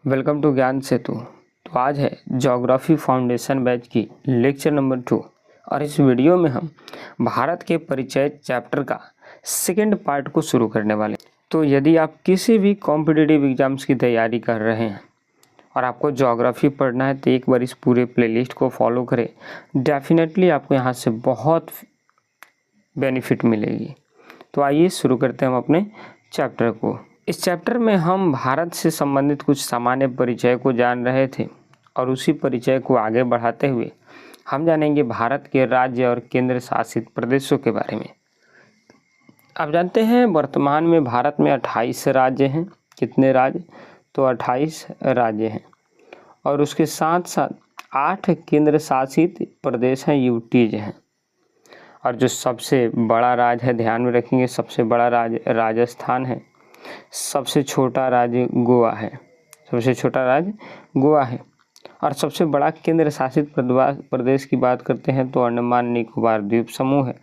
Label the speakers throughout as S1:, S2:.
S1: Welcome to ज्ञान सेतु। तो आज है ज्योग्राफी फाउंडेशन बैच की लेक्चर नंबर 2 और इस वीडियो में हम भारत के परिचय चैप्टर का सेकंड पार्ट को शुरू करने वाले हैं। तो यदि आप किसी भी कॉम्पिटिटिव एग्जाम्स की तैयारी कर रहे हैं और आपको ज्योग्राफी पढ़ना है तो एक बार इस पूरे प्लेलिस्ट को फॉलो करें, डेफिनेटली आपको यहाँ से बहुत बेनिफिट मिलेगी। तो आइए शुरू करते हैं हम अपने चैप्टर को। इस चैप्टर में हम भारत से संबंधित कुछ सामान्य परिचय को जान रहे थे और उसी परिचय को आगे बढ़ाते हुए हम जानेंगे भारत के राज्य और केंद्र शासित प्रदेशों के बारे में। आप जानते हैं वर्तमान में भारत में 28 राज्य हैं। कितने राज्य? तो 28 राज्य हैं और उसके साथ साथ 8 केंद्र शासित प्रदेश हैं, यूटीज हैं। और जो सबसे बड़ा राज्य है, ध्यान में रखेंगे, सबसे बड़ा राज्य राजस्थान है, सबसे छोटा राज्य गोवा है, सबसे छोटा राज्य गोवा है। और सबसे बड़ा केंद्र शासित प्रदेश की बात करते हैं तो अंडमान निकोबार द्वीप समूह है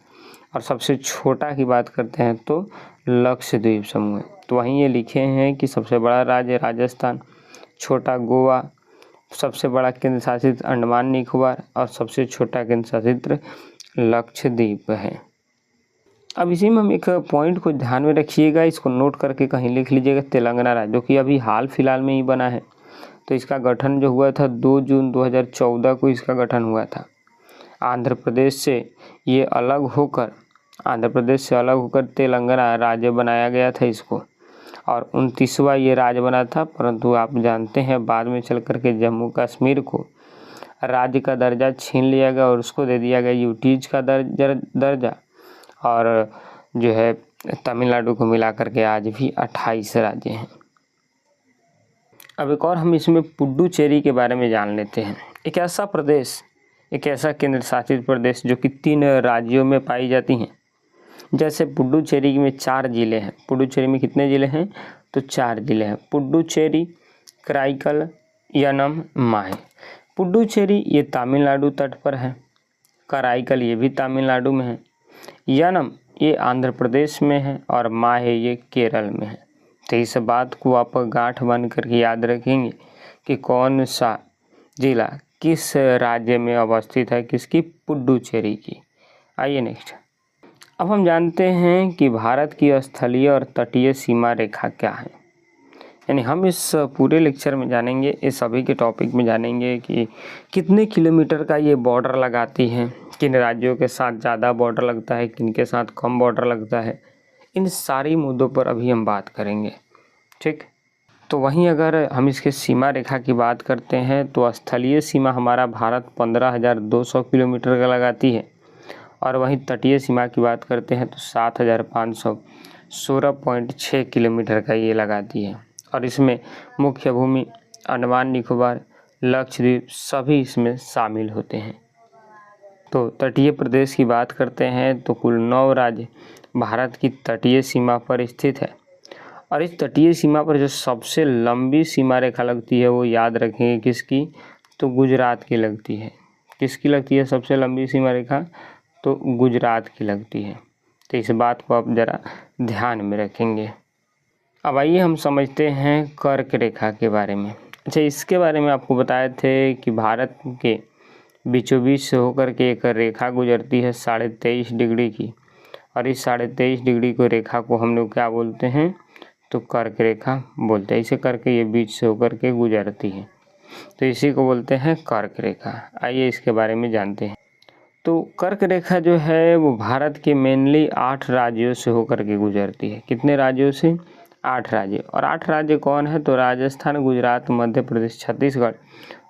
S1: और सबसे छोटा की बात करते हैं तो लक्षद्वीप समूह है। तो वहीं ये लिखे हैं कि सबसे बड़ा राज्य राजस्थान, छोटा गोवा, सबसे बड़ा केंद्र शासित अंडमान निकोबार और सबसे छोटा केंद्र शासित लक्षद्वीप है। अब इसी में हम एक पॉइंट को ध्यान में रखिएगा, इसको नोट करके कहीं लिख लीजिएगा। तेलंगाना राज्य जो कि अभी हाल फिलहाल में ही बना है, तो इसका गठन जो हुआ था 2 जून 2014 को इसका गठन हुआ था। आंध्र प्रदेश से अलग होकर तेलंगाना राज्य बनाया गया था इसको, और 29वां ये राज्य बना था। परंतु आप जानते हैं बाद में चल करके जम्मू कश्मीर को राज्य का दर्जा छीन लिया गया और उसको दे दिया गया यूटीज का दर्जा, और जो है तमिलनाडु को मिला करके आज भी 28 राज्य हैं। अब एक और हम इसमें पुडुचेरी के बारे में जान लेते हैं। एक ऐसा केंद्र शासित प्रदेश जो कि 3 राज्यों में पाई जाती हैं। जैसे पुडुचेरी में 4 जिले हैं। पुडुचेरी में कितने जिले हैं? तो 4 जिले हैं। पुडुचेरी, कराईकल, यनम, माहे। पुडुचेरी ये तमिलनाडु तट पर है, कराईकल ये भी तमिलनाडु में है, यनम ये आंध्र प्रदेश में है और माहे ये केरल में है। तो इस बात को आप गांठ बन करके याद रखेंगे कि कौन सा जिला किस राज्य में अवस्थित है, किसकी? पुडुचेरी की। आइए नेक्स्ट। अब हम जानते हैं कि भारत की स्थलीय और तटीय सीमा रेखा क्या है। यानी हम इस पूरे लेक्चर में जानेंगे, इस सभी के टॉपिक में जानेंगे कि कितने किलोमीटर का ये बॉर्डर लगाती है, किन राज्यों के साथ ज़्यादा बॉर्डर लगता है, किन के साथ कम बॉर्डर लगता है। इन सारी मुद्दों पर अभी हम बात करेंगे, ठीक। तो वहीं अगर हम इसके सीमा रेखा की बात करते हैं तो स्थलीय सीमा हमारा भारत 15,200 किलोमीटर का लगाती है और वहीं तटीय सीमा की बात करते हैं तो 7,516.6 किलोमीटर का ये लगाती है। और इसमें मुख्य भूमि अंडमान निकोबार, लक्षद्वीप सभी इसमें शामिल होते हैं। तो तटीय प्रदेश की बात करते हैं तो कुल 9 राज्य भारत की तटीय सीमा पर स्थित है। और इस तटीय सीमा पर जो सबसे लंबी सीमा रेखा लगती है वो याद रखेंगे किसकी? तो गुजरात की लगती है। किसकी लगती है सबसे लंबी सीमा रेखा? तो गुजरात की लगती है। तो इस बात को आप ज़रा ध्यान में रखेंगे। अब आइए हम समझते हैं कर्क रेखा के बारे में। अच्छा, इसके बारे में आपको बताए थे कि भारत के बीचों बीच से होकर के एक रेखा गुजरती है 23.5 डिग्री की, और इस 23.5 डिग्री को रेखा को हम लोग क्या बोलते हैं? तो कर्क रेखा बोलते हैं। इसे करके ये बीच से होकर के गुजरती है, तो इसी को बोलते हैं कर्क रेखा। आइए इसके बारे में जानते हैं। तो कर्क रेखा जो है वो भारत के मेनली 8 राज्यों से होकर के गुजरती है। कितने राज्यों से? 8 राज्य। और 8 राज्य कौन है? तो राजस्थान, गुजरात, मध्य प्रदेश, छत्तीसगढ़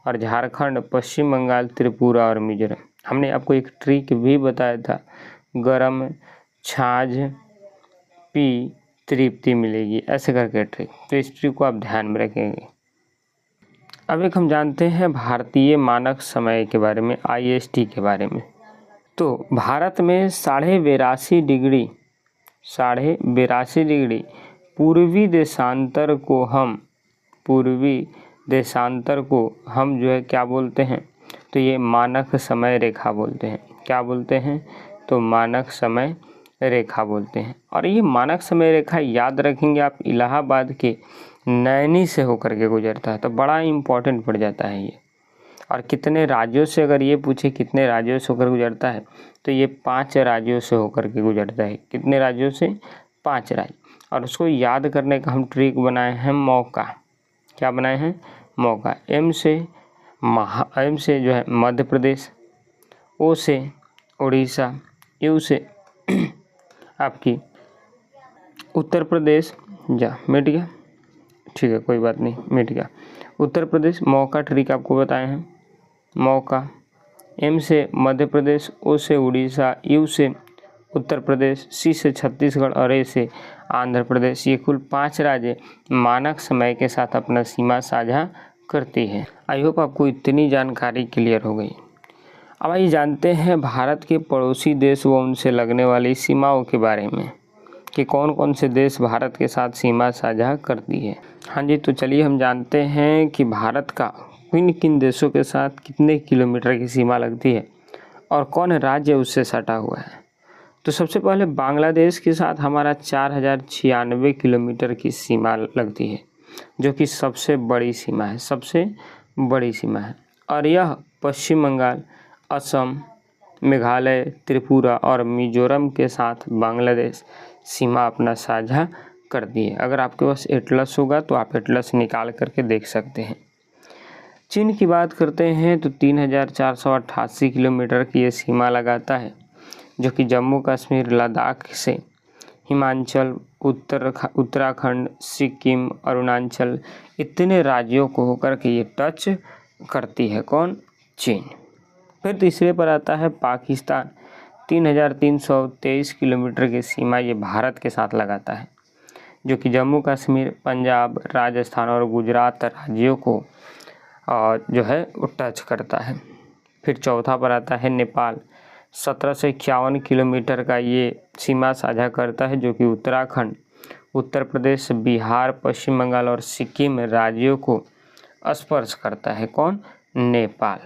S1: और झारखंड, पश्चिम बंगाल, त्रिपुरा और मिजोरम। हमने आपको एक ट्रिक भी बताया था, गरम छाछ पी तृप्ति मिलेगी, ऐसे करके ट्रिक। तो इस ट्रिक को आप ध्यान में रखेंगे। अब एक हम जानते हैं भारतीय मानक समय के बारे में, IST के बारे में। तो भारत में 82.5 डिग्री पूर्वी देशांतर को हम जो है क्या बोलते हैं? तो ये मानक समय रेखा बोलते हैं। क्या बोलते हैं? तो मानक समय रेखा बोलते हैं। और ये मानक समय रेखा याद रखेंगे आप, इलाहाबाद के नैनी से होकर के गुजरता है, तो बड़ा इम्पोर्टेंट पड़ जाता है ये। और कितने राज्यों से, अगर ये पूछे कितने राज्यों से होकर गुजरता है, तो ये 5 राज्यों से होकर के गुजरता है। कितने राज्यों से? 5 राज्य। और उसको याद करने का हम ट्रिक बनाए हैं मौका। क्या बनाए हैं? मौका। एम से जो है मध्य प्रदेश, ओ से उड़ीसा, यू से आपकी उत्तर प्रदेश। मिट गया, ठीक है कोई बात नहीं, मिट गया। उत्तर प्रदेश, मौका ट्रिक आपको बताए हैं। मौका, एम से मध्य प्रदेश, ओ से उड़ीसा, यू से उत्तर प्रदेश, सी से छत्तीसगढ़ और ए से आंध्र प्रदेश। ये कुल 5 राज्य मानक समय के साथ अपना सीमा साझा करती है। आई होप आपको इतनी जानकारी क्लियर हो गई। अब आइए जानते हैं भारत के पड़ोसी देश व उनसे लगने वाली सीमाओं के बारे में, कि कौन कौन से देश भारत के साथ सीमा साझा करती है। हाँ जी, तो चलिए हम जानते हैं कि भारत का किन किन देशों के साथ कितने किलोमीटर की सीमा लगती है और कौन राज्य उससे सटा हुआ है। तो सबसे पहले बांग्लादेश के साथ हमारा 4096 किलोमीटर की सीमा लगती है, जो कि सबसे बड़ी सीमा है, सबसे बड़ी सीमा है। और यह पश्चिम बंगाल, असम, मेघालय, त्रिपुरा और मिजोरम के साथ बांग्लादेश सीमा अपना साझा करती है। अगर आपके पास एटलस होगा तो आप एटलस निकाल करके देख सकते हैं। चीन की बात करते हैं तो 3488 किलोमीटर की ये सीमा लगाता है, जो कि जम्मू कश्मीर, लद्दाख से हिमाचल, उत्तराखंड, सिक्किम, अरुणाचल इतने राज्यों को होकर के ये टच करती है। कौन? चीन। फिर तीसरे पर आता है पाकिस्तान। 3323 किलोमीटर की सीमा ये भारत के साथ लगाता है, जो कि जम्मू कश्मीर, पंजाब, राजस्थान और गुजरात राज्यों को जो है वो टच करता है। फिर चौथा पर आता है नेपाल। 1751 किलोमीटर का ये सीमा साझा करता है, जो कि उत्तराखंड, उत्तर प्रदेश, बिहार, पश्चिम बंगाल और सिक्किम राज्यों को स्पर्श करता है। कौन? नेपाल।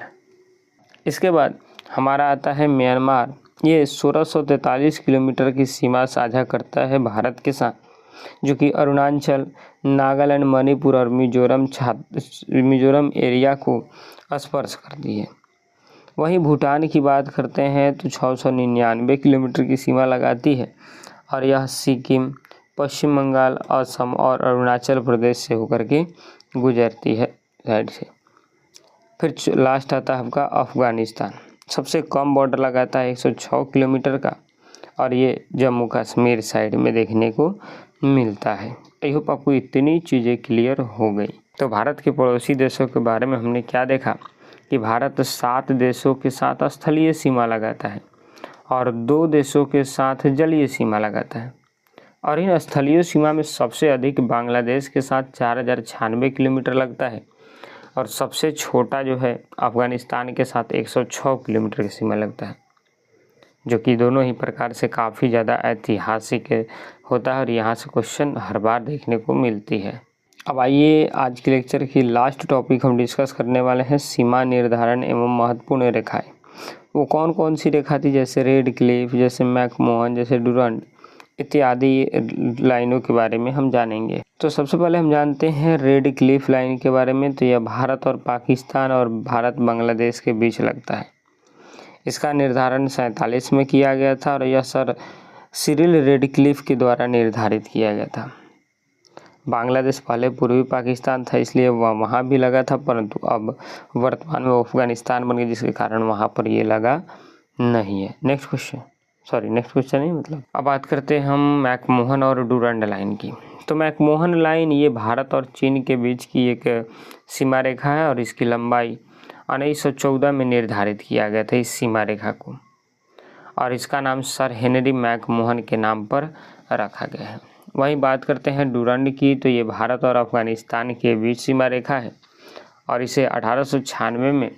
S1: इसके बाद हमारा आता है म्यांमार। ये 1643 किलोमीटर की सीमा साझा करता है भारत के साथ, जो कि अरुणाचल, नागालैंड, मणिपुर और मिजोरम एरिया को स्पर्श करती है। वहीं भूटान की बात करते हैं तो 699 किलोमीटर की सीमा लगाती है, और यह सिक्किम, पश्चिम बंगाल, असम और अरुणाचल प्रदेश से होकर के गुजरती है साइड से। फिर लास्ट आता है आपका अफ़गानिस्तान। सबसे कम बॉर्डर लगाता है 106 किलोमीटर का, और ये जम्मू कश्मीर साइड में देखने को मिलता है। आई होप आपको इतनी चीज़ें क्लियर हो गई। तो भारत के पड़ोसी देशों के बारे में हमने क्या देखा कि भारत 7 देशों के साथ स्थलीय सीमा लगाता है और 2 देशों के साथ जलीय सीमा लगाता है। और इन स्थलीय सीमा में सबसे अधिक बांग्लादेश के साथ 4096 किलोमीटर लगता है, और सबसे छोटा जो है अफ़गानिस्तान के साथ 106 किलोमीटर की सीमा लगता है, जो कि दोनों ही प्रकार से काफ़ी ज़्यादा ऐतिहासिक होता है और यहाँ से क्वेश्चन हर बार देखने को मिलती है। अब आइए आज के लेक्चर की लास्ट टॉपिक हम डिस्कस करने वाले हैं सीमा निर्धारण एवं महत्वपूर्ण रेखाएं। वो कौन कौन सी रेखा थी, जैसे रेड क्लिफ, जैसे मैकमोहन, जैसे डुरंड इत्यादि लाइनों के बारे में हम जानेंगे। तो सबसे पहले हम जानते हैं रेड क्लिफ लाइन के बारे में। तो यह भारत और पाकिस्तान और भारत बांग्लादेश के बीच लगता है। इसका निर्धारण 47 में किया गया था, और यह सर सिरिल रेडक्लिफ के द्वारा निर्धारित किया गया था। बांग्लादेश पहले पूर्वी पाकिस्तान था, इसलिए वह वहाँ भी लगा था, परंतु अब वर्तमान में अफगानिस्तान बन गया, जिसके कारण वहाँ पर ये लगा नहीं है। नेक्स्ट क्वेश्चन नहीं, मतलब अब बात करते हैं हम मैकमोहन और डुरंड लाइन की। तो मैकमोहन लाइन ये भारत और चीन के बीच की एक सीमा रेखा है, और इसकी लंबाई 1914 में निर्धारित किया गया था इस सीमा रेखा को, और इसका नाम सर हेनरी मैकमोहन के नाम पर रखा गया है। वहीं बात करते हैं डुरंड की, तो ये भारत और अफगानिस्तान के बीच सीमा रेखा है, और इसे 1896 में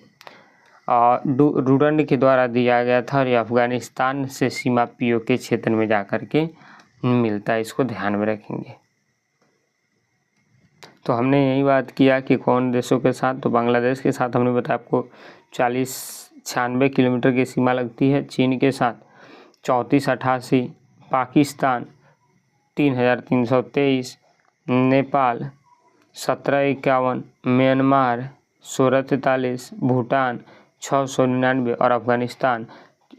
S1: डुरंड के द्वारा दिया गया था, और ये अफगानिस्तान से सीमा पीओके क्षेत्र में जाकर के मिलता है। इसको ध्यान में रखेंगे। तो हमने यही बात किया कि कौन देशों के साथ, तो बांग्लादेश के साथ हमने बताया आपको 4096 किलोमीटर की सीमा लगती है, चीन के साथ 3488, पाकिस्तान 3323, नेपाल 1751, म्यांमार 1643, भूटान 699 और अफगानिस्तान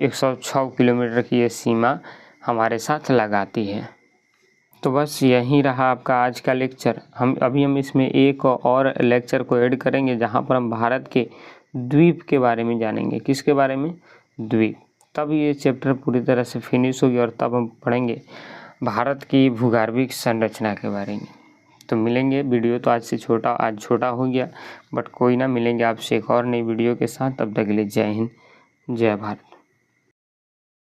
S1: 106 किलोमीटर की ये सीमा हमारे साथ लगाती है। तो बस यही रहा आपका आज का लेक्चर। हम इसमें एक और लेक्चर को ऐड करेंगे जहाँ पर हम भारत के द्वीप के बारे में जानेंगे। किसके बारे में? द्वीप। तब ये चैप्टर पूरी तरह से फिनिश होगी और तब हम पढ़ेंगे भारत की भूगर्भिक संरचना के बारे में। तो मिलेंगे। वीडियो तो आज छोटा हो गया, बट कोई ना, मिलेंगे आपसे एक और नई वीडियो के साथ। तब तक के लिए जय हिंद, जय भारत।